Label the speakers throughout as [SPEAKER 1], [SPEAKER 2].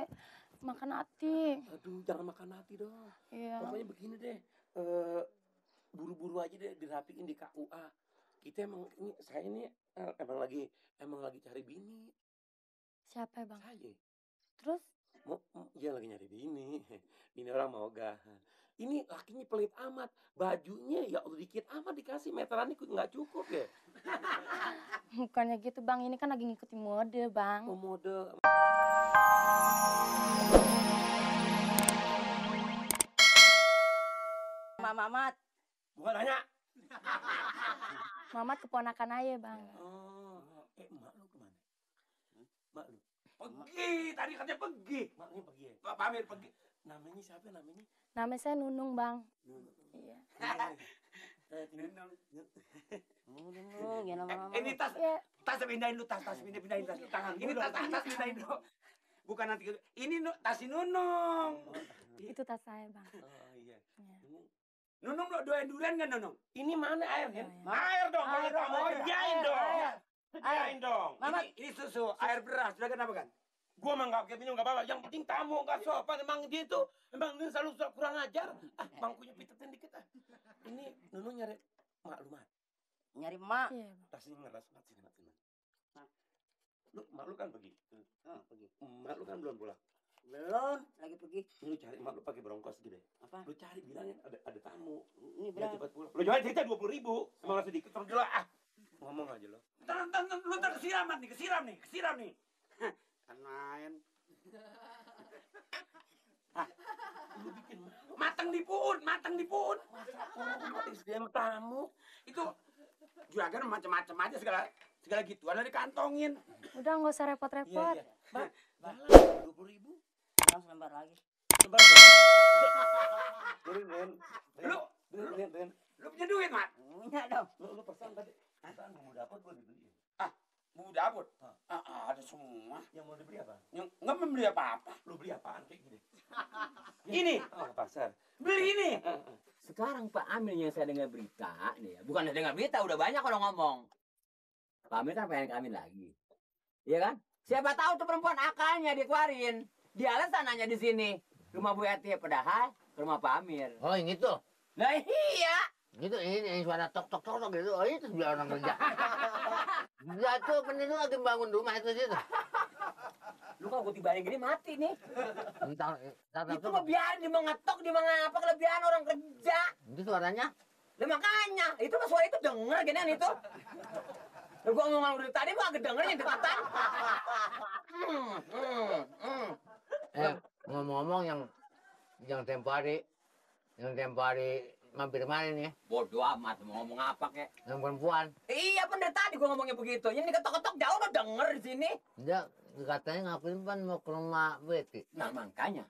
[SPEAKER 1] saya makan hati.
[SPEAKER 2] Aduh, jangan makan hati dong.
[SPEAKER 1] Iya.
[SPEAKER 2] Pokoknya begini deh, buru-buru aja deh dirapiin di KUA. Kita saya ini emang lagi cari bini.
[SPEAKER 1] Siapa ya, Bang?
[SPEAKER 2] Saya.
[SPEAKER 1] Terus?
[SPEAKER 2] Dia lagi nyari bini. Bini orang mau gak. Ini lakinya pelit amat. Bajunya ya Allah dikit amat dikasih. Meterannya nggak cukup ya.
[SPEAKER 1] Bukannya gitu, Bang. Ini kan lagi ngikutin mode, Bang.
[SPEAKER 2] Oh, mode.
[SPEAKER 3] Mamat.
[SPEAKER 2] Bukan nanya.
[SPEAKER 1] Mamat keponakan aja, Bang.
[SPEAKER 2] Oh, emak lu kemana? Mak lu? Pergi, tadi katanya pergi. Maknya pergi ya? Pak Amir pergi. Namanya siapa namanya?
[SPEAKER 1] Nama saya Nunung, Bang.
[SPEAKER 2] Nunung.
[SPEAKER 1] Iya.
[SPEAKER 2] Ini tas pindahin lu, tas pindahin tas tangan. Ini tas pindahin lu. Bukan nanti ini tas si Nunung.
[SPEAKER 1] Itu tas saya, Bang.
[SPEAKER 2] Oh iya. Nunung doain durian kan Nunung? Ini mana airnya?
[SPEAKER 1] Oh,
[SPEAKER 2] Air dong,
[SPEAKER 3] air dong,
[SPEAKER 2] mau jain dong. Jain dong.
[SPEAKER 3] Mama.
[SPEAKER 2] Ini susu, air beras, udah kenapa kan? Gua mah nggak minum nggak apa-apa. Yang penting tamu nggak sopan. Emang dia tuh emang dia selalu kurang ajar. Bangkunya pitetin dikit ah. Ini Nunung nyari maklumat.
[SPEAKER 3] Nyari emak.
[SPEAKER 1] Iya, Bang.
[SPEAKER 2] Tasnya ngeras sini. Mak lu kan pergi. Pergi. Mak lu kan belum pulang.
[SPEAKER 3] Belum, lagi pergi.
[SPEAKER 2] Lu cari mak lu pakai bronkos gitu deh.
[SPEAKER 3] Apa?
[SPEAKER 2] Lu cari bilangin ada tamu.
[SPEAKER 3] Ini
[SPEAKER 2] Biar
[SPEAKER 3] berapa?
[SPEAKER 2] cepat pulang. Lu jual cerita 20.000. Emang sedikit terus dulu ah. Ngomong aja lo. Lu kesiram nih. Kan main. Lu bikin matang di puun. SDM tamu. Itu juragan macam-macam aja segala gituan ada dikantongin.
[SPEAKER 1] Udah nggak usah repot-repot.
[SPEAKER 2] Iya. Bang, 20.000.
[SPEAKER 3] Langsung lembar lagi.
[SPEAKER 2] Lembar. Den. Lu punya duit, Mat?
[SPEAKER 3] Punya dong.
[SPEAKER 2] Lu pesan tadi. Pesan bumbu dapur gua dibeli.
[SPEAKER 4] Bumbu dapur? Ada semua.
[SPEAKER 2] Yang mau dibeli apa?
[SPEAKER 4] Yang nggak membeli apa-apa.
[SPEAKER 2] Lu beli apaan kayak gini?
[SPEAKER 4] Ini,
[SPEAKER 2] Oh, ke pasar.
[SPEAKER 4] beli ini.
[SPEAKER 5] Sekarang Pak Amir yang saya dengar berita nih ya, bukan dengar berita, udah banyak orang ngomong. Pak Amir kan pengen kawin lagi, iya kan? Siapa tahu tuh perempuan akalnya dikeluarin. Dia alasannya di sini rumah Bu Eti, padahal ke rumah Pak Amir.
[SPEAKER 6] Oh, yang itu?
[SPEAKER 5] Nah iya.
[SPEAKER 6] Itu ini suara tok gitu. Oh, itu sebelah orang kerja. Dia tuh bener tuh lagi bangun rumah itu situ.
[SPEAKER 5] Lu kalau gue tibain gini mati nih.
[SPEAKER 6] Entar
[SPEAKER 5] Itu mah biarin dia mau ngetok, dia mau ngapa, kelebihan orang kerja.
[SPEAKER 6] itu suaranya.
[SPEAKER 5] Lah makanya, itu mah suara itu denger ginian itu. Lu gua ngomong dari tadi gua agak dengernya deketan.
[SPEAKER 6] Ngomong-ngomong yang tempo hari mampir kemarin ya,
[SPEAKER 5] Bodoh amat mau ngomong apa kek.
[SPEAKER 6] yang perempuan.
[SPEAKER 5] Iya bener tadi gua ngomongnya begitu. Ini diketok-ketok jauh udah denger di sini.
[SPEAKER 6] Dia katanya ngakuin pan mau ke rumah Betty.
[SPEAKER 5] Nah makanya,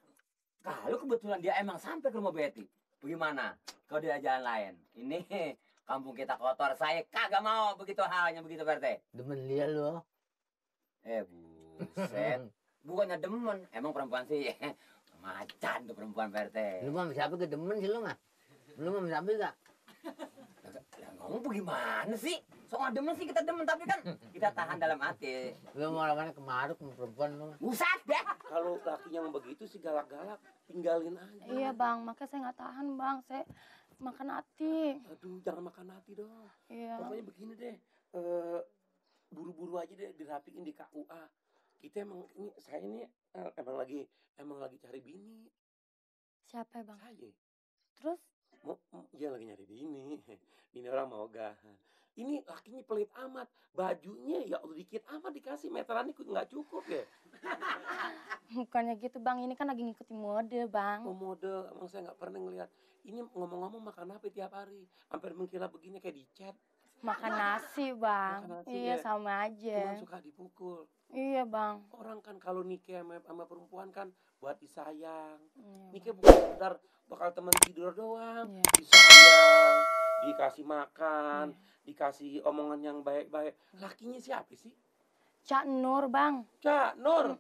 [SPEAKER 5] kalau kebetulan dia emang sampai ke rumah Betty, bagaimana? Kalau dia jalan lain, ini kampung kita kotor, saya kagak mau begitu halnya begitu Pak RT.
[SPEAKER 6] Demen dia lo.
[SPEAKER 5] Buset, bukannya demen, emang perempuan sih macan tuh perempuan Pak RT.
[SPEAKER 6] Lu mah siapa ke demen sih lu mah? Lu mah siapa gak?
[SPEAKER 5] Lah ngomong bagaimana sih? Soal demen sih kita demen, tapi kan kita tahan dalam hati.
[SPEAKER 6] Lu mau orangnya kemaruk sama perempuan lu mah.
[SPEAKER 5] Buset deh.
[SPEAKER 2] Kalau laki yang begitu sih galak-galak, tinggalin aja.
[SPEAKER 1] Iya, Bang. Makanya saya nggak tahan, Bang. Saya makan hati.
[SPEAKER 2] Aduh, jangan makan hati dong.
[SPEAKER 1] Iya.
[SPEAKER 2] Pokoknya begini deh, buru-buru aja deh dirapiin di KUA. Saya ini emang lagi cari bini.
[SPEAKER 1] Siapa ya, Bang?
[SPEAKER 2] Saya.
[SPEAKER 1] Terus?
[SPEAKER 2] Dia lagi nyari bini. Bini orang mau gak. Ini lakinya pelit amat. Bajunya ya Allah dikit amat dikasih. Meterannya nggak cukup ya.
[SPEAKER 1] Bukannya gitu, Bang. Ini kan lagi ngikutin mode, Bang.
[SPEAKER 2] Oh, mode. Emang saya nggak pernah ngeliat. Ini ngomong-ngomong makan apa tiap hari? Hampir mengkira begini kayak di chat.
[SPEAKER 1] Makan nasi, Bang.
[SPEAKER 2] Makan nasi,
[SPEAKER 1] Iya,
[SPEAKER 2] ya.
[SPEAKER 1] sama aja.
[SPEAKER 2] Cuman suka dipukul.
[SPEAKER 1] Iya, Bang.
[SPEAKER 2] Orang kan kalau nikah sama perempuan kan buat disayang.
[SPEAKER 1] Iya,
[SPEAKER 2] Nikah bukan sekedar bakal temen tidur doang.
[SPEAKER 1] Iya.
[SPEAKER 2] Disayang, dikasih makan, dikasih omongan yang baik-baik. Lakinya siapa sih?
[SPEAKER 1] Cak Nur, Bang.
[SPEAKER 2] Cak Nur.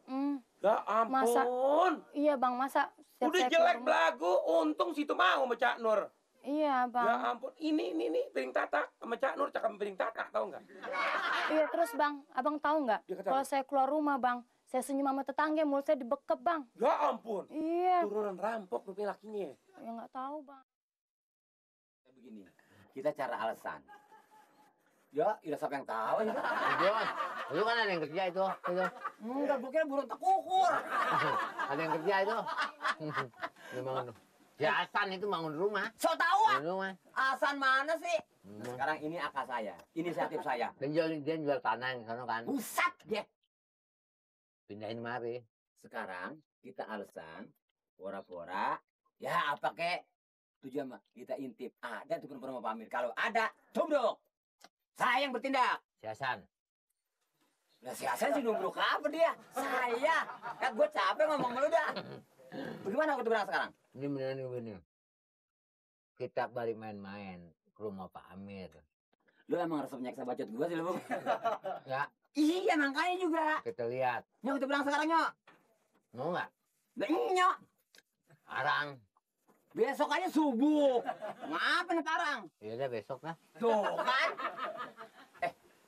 [SPEAKER 2] Ya ampun.
[SPEAKER 1] Iya, Bang. Masa setiap
[SPEAKER 2] Udah
[SPEAKER 1] saya
[SPEAKER 2] jelek
[SPEAKER 1] keluar rumah-
[SPEAKER 2] belagu, untung situ mau sama Cak Nur.
[SPEAKER 1] Iya, Bang.
[SPEAKER 2] Ya ampun, ini piring tatak sama Cak Nur cakap piring tatak, tahu nggak?
[SPEAKER 1] Iya, terus Bang, Abang tahu nggak?
[SPEAKER 2] Dia kata
[SPEAKER 1] Kalau
[SPEAKER 2] apa?
[SPEAKER 1] saya keluar rumah, Bang, Saya senyum sama tetangga, mulut saya dibekep, Bang.
[SPEAKER 2] Ya ampun.
[SPEAKER 1] Iya.
[SPEAKER 2] Turunan rampok rupanya lakinya.
[SPEAKER 1] Ya nggak tahu, Bang.
[SPEAKER 5] Begini, kita cara alasan. Ya, tidak siapa yang tahu ya.
[SPEAKER 6] Lu kan ada yang kerja itu.
[SPEAKER 5] Enggak, gue kira burung tekukur.
[SPEAKER 6] Ada yang kerja itu. Memang si Hasan itu bangun rumah.
[SPEAKER 5] So tahu ah.
[SPEAKER 6] Bangun rumah.
[SPEAKER 5] Asan mana sih? Sekarang ini akal saya, inisiatif saya.
[SPEAKER 6] Dan dia jual tanah yang sana kan.
[SPEAKER 5] Pusat dia.
[SPEAKER 6] Pindahin mari.
[SPEAKER 5] Sekarang kita alasan, pura-pura, ya apa kek? Tujuan mah kita intip. Ada tuh perempuan Pak Amir. Kalau ada, tubruk. Saya yang bertindak.
[SPEAKER 6] Si Hasan.
[SPEAKER 5] Nah si Hasan sih nubruk apa dia? Saya. Kan gue capek ngomong sama lu dah. Bagaimana aku berang sekarang?
[SPEAKER 6] Ini beneran ini. Kita balik main-main ke rumah Pak Amir.
[SPEAKER 5] Lu emang resep nyeksa bacot gue sih lu.
[SPEAKER 6] Ya,
[SPEAKER 5] Iya makanya juga.
[SPEAKER 6] kita lihat.
[SPEAKER 5] Nyok kita berang sekarang nyok.
[SPEAKER 6] Mau nggak?
[SPEAKER 5] Lah nyok.
[SPEAKER 6] Arang.
[SPEAKER 5] Besok aja subuh. Ngapain sekarang?
[SPEAKER 6] Ya udah besok lah.
[SPEAKER 5] Tuh kan.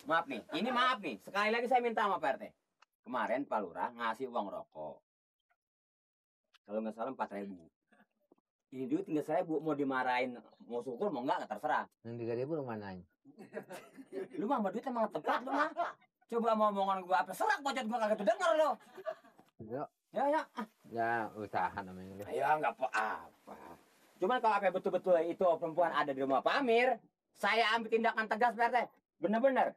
[SPEAKER 5] Maaf nih. Ini maaf nih. Sekali lagi saya minta sama Pak RT. Kemarin Pak Lurah ngasih uang rokok. Kalau nggak salah 4.000. Ini duit 3.000 mau dimarahin, mau syukur mau nggak terserah.
[SPEAKER 6] Yang 3.000 lu manain?
[SPEAKER 5] Lu mah sama duit emang tepat lu mah. Coba mau omongan gua apa serak bocot gua kagak denger lu.
[SPEAKER 6] Yuk.
[SPEAKER 5] Ya.
[SPEAKER 6] Ya usaha namanya lu.
[SPEAKER 5] Ayo nggak apa-apa. Cuman kalau apa betul-betul itu perempuan ada di rumah Pak Amir, saya ambil tindakan tegas Pak RT. Bener-bener.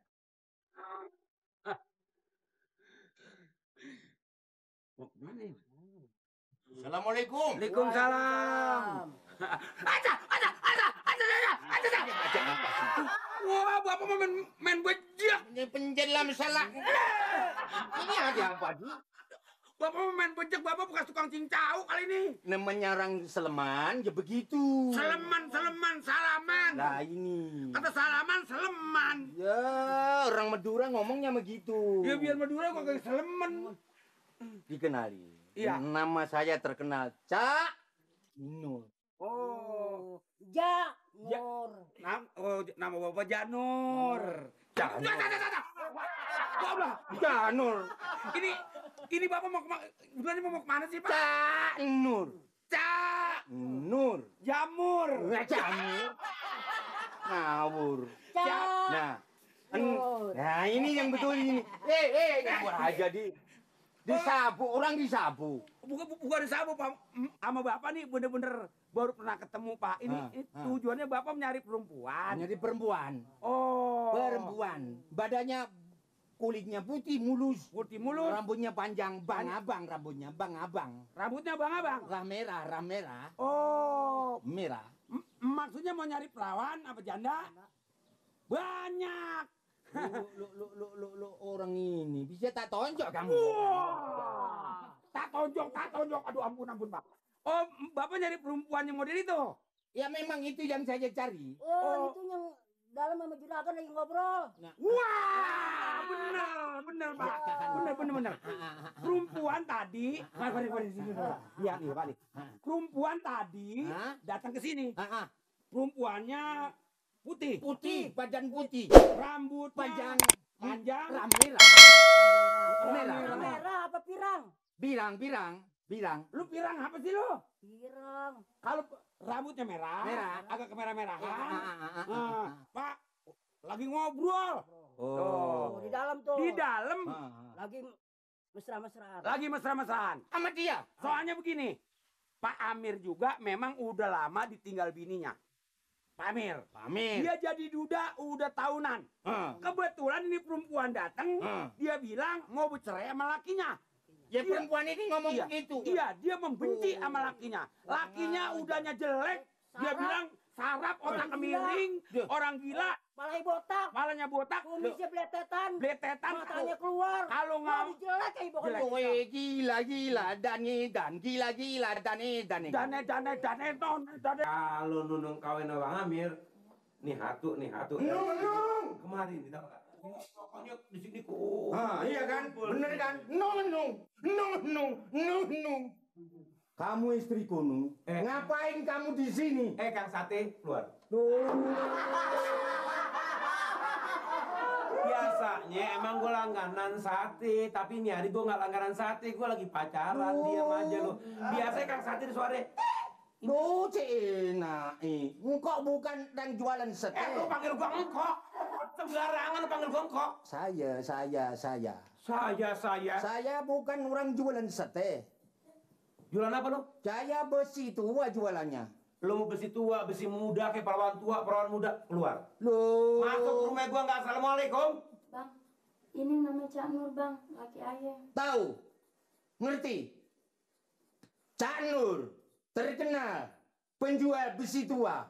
[SPEAKER 4] Assalamualaikum.
[SPEAKER 2] Waalaikumsalam. Wah, bapak mau main bejek.
[SPEAKER 4] Ini penjelam salah. Ini ada apa sih?
[SPEAKER 2] Bapak mau main bejek, bapak bukan tukang cincau kali ini.
[SPEAKER 4] Namanya orang Seleman, ya begitu.
[SPEAKER 2] Seleman, salaman.
[SPEAKER 4] Nah ini.
[SPEAKER 2] Kata salaman, seleman.
[SPEAKER 4] Ya, orang Madura ngomongnya begitu.
[SPEAKER 2] Ya biar Madura kok kayak seleman.
[SPEAKER 4] Dikenali.
[SPEAKER 2] Iya.
[SPEAKER 4] Nama saya terkenal Cak Nur.
[SPEAKER 2] Oh,
[SPEAKER 3] Ja,
[SPEAKER 2] Ja.
[SPEAKER 3] Nur.
[SPEAKER 2] nama bapak Janur.
[SPEAKER 4] Janur.
[SPEAKER 2] Bapak,
[SPEAKER 4] Janur.
[SPEAKER 2] ini bapak mau bulannya mau kemana sih pak?
[SPEAKER 4] Cak Nur.
[SPEAKER 2] Cak,
[SPEAKER 4] Nur.
[SPEAKER 2] jamur.
[SPEAKER 4] Jamur. Ngawur.
[SPEAKER 3] Ja.
[SPEAKER 4] Nah,
[SPEAKER 3] Nur.
[SPEAKER 4] nah ini yang betul ini. Ngawur aja disabu, orang disabu.
[SPEAKER 2] Bukan disabu pak, sama bapak nih bener-bener baru pernah ketemu pak. Ini tujuannya bapak nyari perempuan.
[SPEAKER 4] Nyari perempuan.
[SPEAKER 2] Oh,
[SPEAKER 4] Perempuan. Badannya kulitnya putih mulus.
[SPEAKER 2] putih mulus,
[SPEAKER 4] Rambutnya panjang, bang abang rambutnya, bang abang.
[SPEAKER 2] rambutnya bang abang.
[SPEAKER 4] Rah merah,
[SPEAKER 2] Oh,
[SPEAKER 4] merah.
[SPEAKER 2] maksudnya mau nyari perawan apa janda? Banyak.
[SPEAKER 4] Lu orang ini bisa tak tonjok kamu.
[SPEAKER 2] Wah, tak tonjok. Aduh ampun pak. Oh, bapak nyari perempuan yang model itu?
[SPEAKER 4] Ya memang itu yang saya cari.
[SPEAKER 3] Oh, itu yang dalam sama juragan lagi ngobrol.
[SPEAKER 2] Wah, benar pak. Benar. Perempuan tadi, mari sini dulu. Lihat nih pak nih. Perempuan tadi
[SPEAKER 4] Hah?
[SPEAKER 2] datang ke sini. Perempuannya putih,
[SPEAKER 4] Badan putih,
[SPEAKER 2] rambut panjang,
[SPEAKER 4] rah merah. Merah.
[SPEAKER 3] Merah apa pirang?
[SPEAKER 4] Birang.
[SPEAKER 2] Lu pirang apa sih lu?
[SPEAKER 3] Pirang.
[SPEAKER 2] Kalau rambutnya merah,
[SPEAKER 4] Merah.
[SPEAKER 2] agak kemerah-merahan. Nah, Pak, lagi ngobrol.
[SPEAKER 3] Oh, di dalam tuh.
[SPEAKER 2] Di dalam
[SPEAKER 3] Lagi mesra-mesraan.
[SPEAKER 2] lagi mesra-mesraan.
[SPEAKER 4] Sama dia.
[SPEAKER 2] Soalnya begini, Pak Amir juga memang udah lama ditinggal bininya. Pak Amir. Dia jadi duda udah tahunan. Kebetulan ini perempuan datang, dia bilang mau bercerai sama lakinya.
[SPEAKER 4] Ya perempuan ini ngomong
[SPEAKER 2] Iya,
[SPEAKER 4] begitu.
[SPEAKER 2] Iya, dia membenci sama lakinya. Lakinya udahnya jelek, dia
[SPEAKER 3] Sarap.
[SPEAKER 2] bilang sarap, otak miring, orang gila,
[SPEAKER 3] Palanya botak.
[SPEAKER 2] palanya botak,
[SPEAKER 3] Kumisnya bletetan.
[SPEAKER 2] bletetan,
[SPEAKER 3] Matanya keluar.
[SPEAKER 2] kalau nggak
[SPEAKER 3] Wah, jelek kayak pokoknya.
[SPEAKER 4] Woi, gila, dan gila, dan.
[SPEAKER 2] dane. Kalau nunung kawin sama Bang Amir, nih hatu.
[SPEAKER 4] Nung.
[SPEAKER 2] Kemarin di tahu nggak? Pokoknya di sini kok.
[SPEAKER 4] Iya kan? Bener kan? Nung. Kamu istriku, Nung. Ngapain kamu di sini?
[SPEAKER 2] Kang Sate, keluar.
[SPEAKER 5] Dia
[SPEAKER 2] Biasanya emang gue langganan sate, tapi ini hari gue nggak langganan sate, gue lagi pacaran, diam aja lu. Biasanya Kang Sate di sore.
[SPEAKER 4] Lu Cina, engkau bukan yang jualan sate.
[SPEAKER 2] Lu panggil gua engkok. Sembarangan lu panggil gua engkok.
[SPEAKER 4] Saya.
[SPEAKER 2] Saya.
[SPEAKER 4] Saya bukan orang jualan sate.
[SPEAKER 2] Jualan apa lu?
[SPEAKER 4] Saya besi tua jualannya.
[SPEAKER 2] Lu mau besi tua, besi muda, kayak perawan tua, perawan muda, keluar.
[SPEAKER 4] Lu
[SPEAKER 2] Masuk ke rumah gua nggak assalamualaikum.
[SPEAKER 1] Bang, ini namanya Cak Nur, Bang. Laki ayah.
[SPEAKER 4] tahu, ngerti? Cak Nur terkenal penjual besi tua.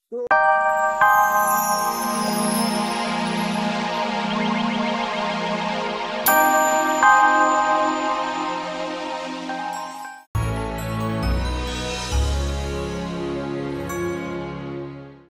[SPEAKER 4] Tuh.